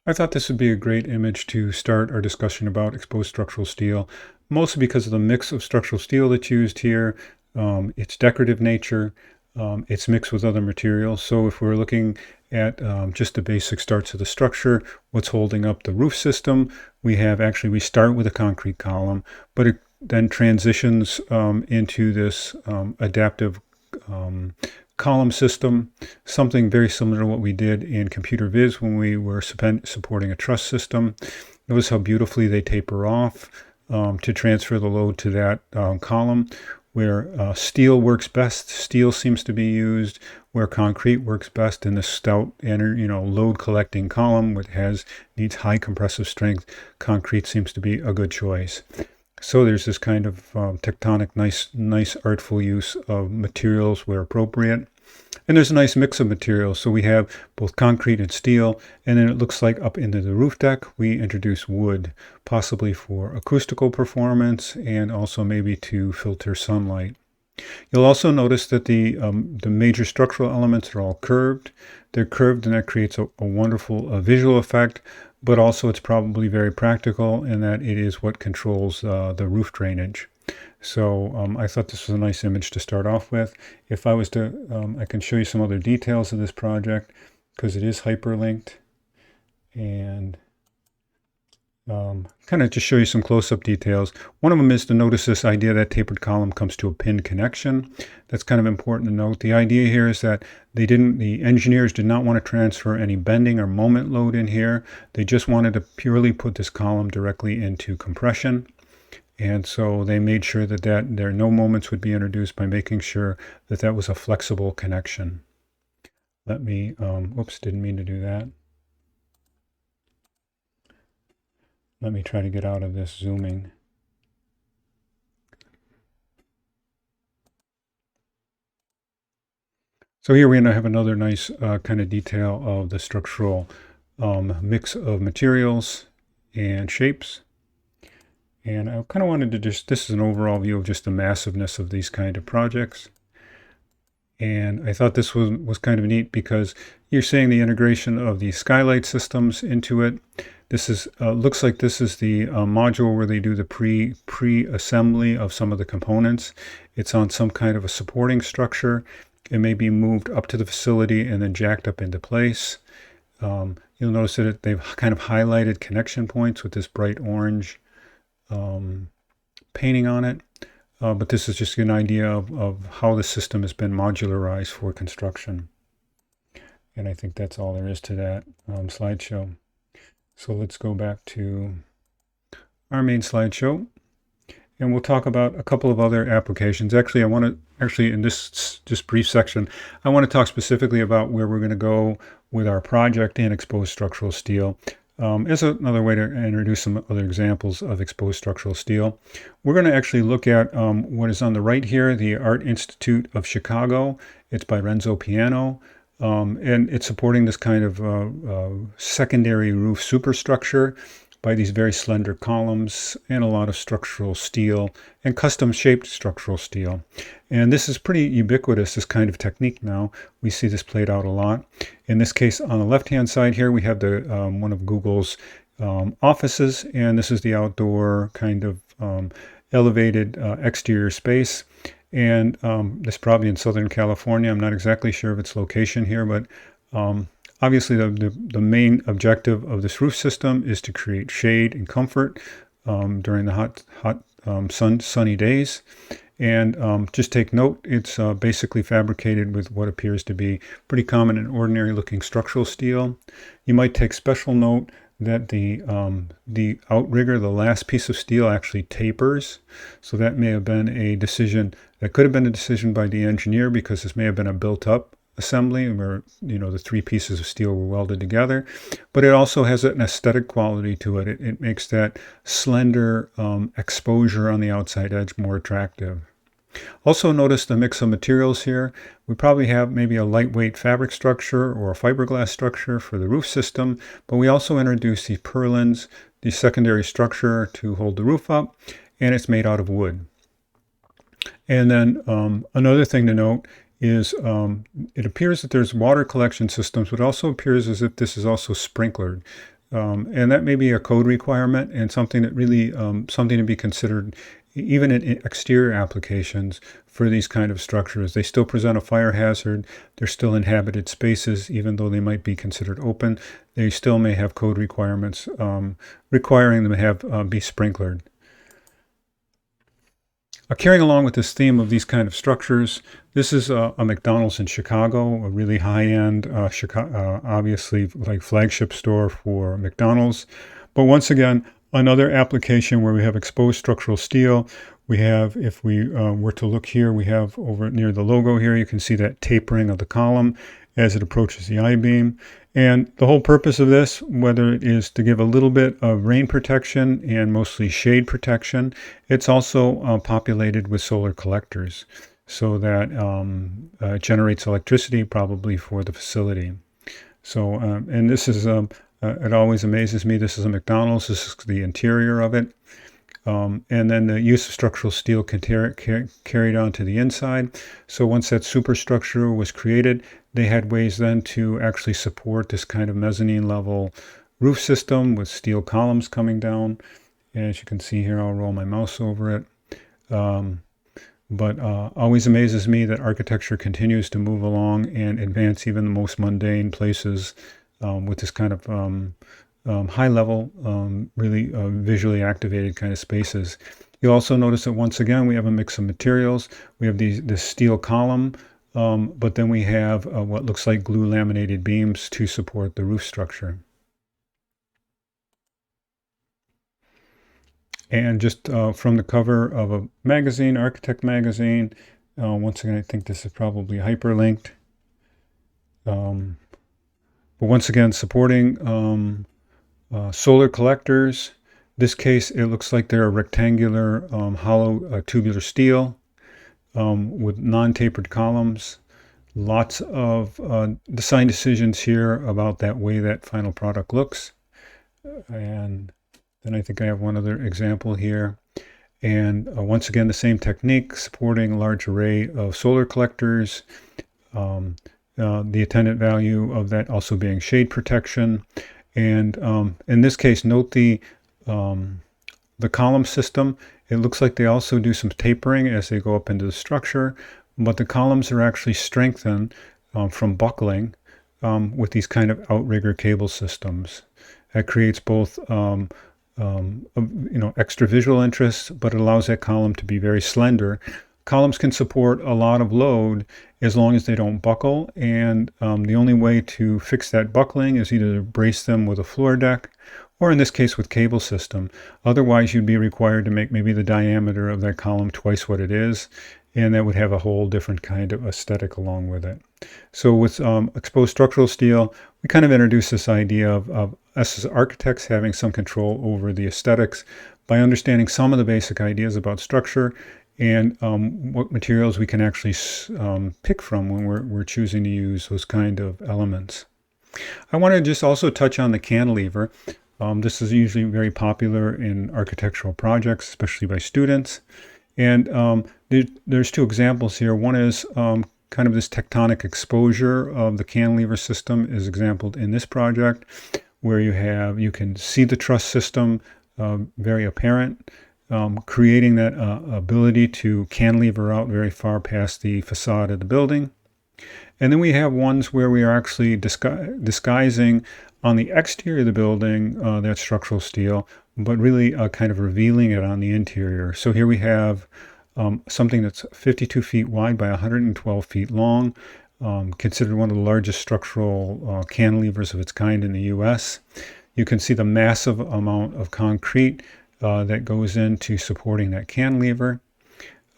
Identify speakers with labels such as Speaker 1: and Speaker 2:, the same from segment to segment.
Speaker 1: I thought this would be a great image to start our discussion about exposed structural steel, mostly because of the mix of structural steel that's used here, its decorative nature, it's mixed with other materials. So if we're looking at just the basic starts of the structure, what's holding up the roof system, we start with a concrete column, but it then transitions into this adaptive column system, something very similar to what we did in computer viz when we were supporting a truss system. Notice how beautifully they taper off to transfer the load to that column. Where steel works best, steel seems to be used. Where concrete works best in the stout, load collecting column, which needs high compressive strength, concrete seems to be a good choice. So there's this kind of tectonic, nice artful use of materials where appropriate. And there's a nice mix of materials. So we have both concrete and steel. And then it looks like up into the roof deck, we introduce wood, possibly for acoustical performance and also maybe to filter sunlight. You'll also notice that the major structural elements are all curved. They're curved, and that creates a wonderful visual effect, but also it's probably very practical in that it is what controls the roof drainage. So I thought this was a nice image to start off with. If I was to, I can show you some other details of this project because it is hyperlinked, and kind of just show you some close-up details. One of them is to notice this idea that tapered column comes to a pinned connection. That's kind of important to note. The idea here is that the engineers did not want to transfer any bending or moment load in here. They just wanted to purely put this column directly into compression. And so they made sure that there no moments would be introduced by making sure that that was a flexible connection. Let me, oops, didn't mean to do that. Let me try to get out of this zooming. So here we have another nice kind of detail of the structural mix of materials and shapes. And I kind of wanted to this is an overall view of just the massiveness of these kind of projects. And I thought this was kind of neat because you're seeing the integration of the skylight systems into it. This is looks like this is the module where they do the pre-assembly of some of the components. It's on some kind of a supporting structure. It may be moved up to the facility and then jacked up into place. You'll notice that they've kind of highlighted connection points with this bright orange painting on it. But this is just an idea of how the system has been modularized for construction. And I think that's all there is to that slideshow. So let's go back to our main slideshow, and we'll talk about a couple of other applications. Actually, in this just brief section, I want to talk specifically about where we're going to go with our project in exposed structural steel. As another way to introduce some other examples of exposed structural steel. We're going to actually look at what is on the right here, the Art Institute of Chicago. It's by Renzo Piano. And it's supporting this kind of secondary roof superstructure by these very slender columns and a lot of structural steel and custom shaped structural steel. And this is pretty ubiquitous, this kind of technique now. We see this played out a lot. In this case, on the left-hand side here, we have the one of Google's offices, and this is the outdoor kind of elevated exterior space. And this is probably in Southern California. I'm not exactly sure of its location here, but obviously the main objective of this roof system is to create shade and comfort during the hot sunny days. And just take note, it's basically fabricated with what appears to be pretty common and ordinary looking structural steel. You might take special note that the outrigger, the last piece of steel, actually tapers. So that may have been a decision, that could have been a decision by the engineer, because this may have been a built-up assembly where the three pieces of steel were welded together. But it also has an aesthetic quality to it. It makes that slender exposure on the outside edge more attractive. Also notice the mix of materials here. We probably have maybe a lightweight fabric structure or a fiberglass structure for the roof system, but we also introduce these purlins, the secondary structure to hold the roof up, and it's made out of wood. And then another thing to note is it appears that there's water collection systems, but it also appears as if this is also sprinklered. And that may be a code requirement and something that really, something to be considered even in exterior applications for these kind of structures. They still present a fire hazard. They're still inhabited spaces, even though they might be considered open. They still may have code requirements requiring them to have be sprinklered. Carrying along with this theme of these kind of structures, this is a McDonald's in Chicago, a really high-end, obviously like flagship store for McDonald's. But once again, another application where we have exposed structural steel. We have, if we were to look here, we have over near the logo here, you can see that tapering of the column as it approaches the I-beam. And the whole purpose of this, whether it is to give a little bit of rain protection and mostly shade protection, it's also populated with solar collectors so that it generates electricity probably for the facility. So, and this is, it always amazes me, this is a McDonald's, this is the interior of it. And then the use of structural steel carried on to the inside. So once that superstructure was created, they had ways then to actually support this kind of mezzanine level roof system with steel columns coming down. As you can see here, I'll roll my mouse over it. But always amazes me that architecture continues to move along and advance even the most mundane places with this kind of high level, really visually activated kind of spaces. You'll also notice that once again, we have a mix of materials. We have this steel column, but then we have what looks like glue laminated beams to support the roof structure. And just from the cover of a magazine, Architect magazine, once again, I think this is probably hyperlinked. But once again, supporting solar collectors. This case, it looks like they're a rectangular hollow tubular steel with non-tapered columns. Lots of design decisions here about that way that final product looks. And then I think I have one other example here. And once again, the same technique, supporting a large array of solar collectors. The attendant value of that also being shade protection. And in this case, note the column system. It looks like they also do some tapering as they go up into the structure, but the columns are actually strengthened from buckling with these kind of outrigger cable systems. That creates both extra visual interest, but it allows that column to be very slender. Columns can support a lot of load as long as they don't buckle, and the only way to fix that buckling is either to brace them with a floor deck, or in this case with cable system. Otherwise, you'd be required to make maybe the diameter of that column twice what it is, and that would have a whole different kind of aesthetic along with it. So with exposed structural steel, we kind of introduce this idea of us as architects having some control over the aesthetics by understanding some of the basic ideas about structure and what materials we can actually pick from when we're choosing to use those kind of elements. I want to just also touch on the cantilever. This is usually very popular in architectural projects, especially by students. And there's two examples here. One is kind of this tectonic exposure of the cantilever system is exampled in this project, where you can see the truss system very apparent, creating that ability to cantilever out very far past the facade of the building. And then we have ones where we are actually disguising on the exterior of the building that structural steel, but really kind of revealing it on the interior. So here we have something that's 52 feet wide by 112 feet long, considered one of the largest structural cantilevers of its kind in the U.S. You can see the massive amount of concrete that goes into supporting that cantilever,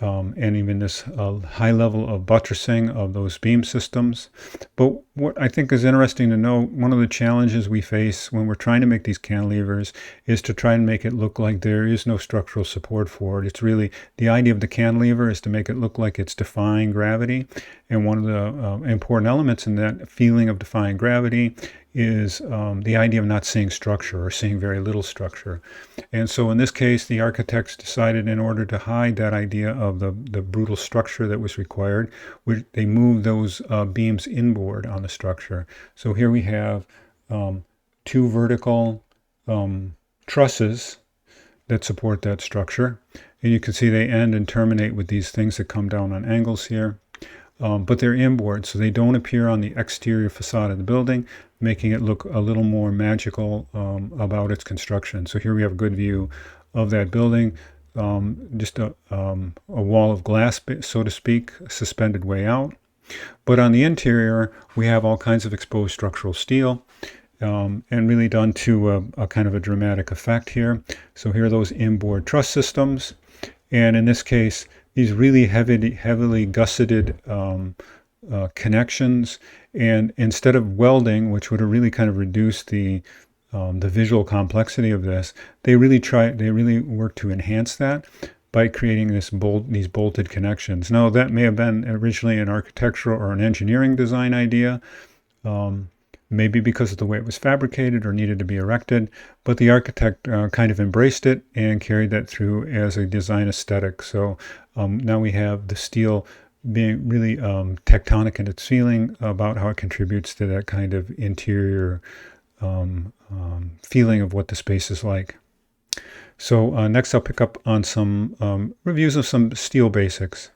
Speaker 1: and even this high level of buttressing of those beam systems. But what I think is interesting to know, one of the challenges we face when we're trying to make these cantilevers is to try and make it look like there is no structural support for it. It's really, the idea of the cantilever is to make it look like it's defying gravity. And one of the important elements in that feeling of defying gravity is the idea of not seeing structure or seeing very little structure. And so in this case, the architects decided, in order to hide that idea of the brutal structure that was required, they moved those beams inboard on the structure. So here we have two vertical trusses that support that structure. And you can see they end and terminate with these things that come down on angles here. But they're inboard, so they don't appear on the exterior facade of the building, making it look a little more magical about its construction. So here we have a good view of that building, just a wall of glass, so to speak, suspended way out. But on the interior, we have all kinds of exposed structural steel, and really done to a kind of a dramatic effect here. So here are those inboard truss systems, and in this case, these really heavily gusseted connections, and instead of welding, which would have really kind of reduced the visual complexity of this, they really work to enhance that by creating these bolted connections. Now, that may have been originally an architectural or an engineering design idea, maybe because of the way it was fabricated or needed to be erected, but the architect kind of embraced it and carried that through as a design aesthetic. So now we have the steel being really tectonic in its feeling about how it contributes to that kind of interior feeling of what the space is like. So next I'll pick up on some reviews of some steel basics.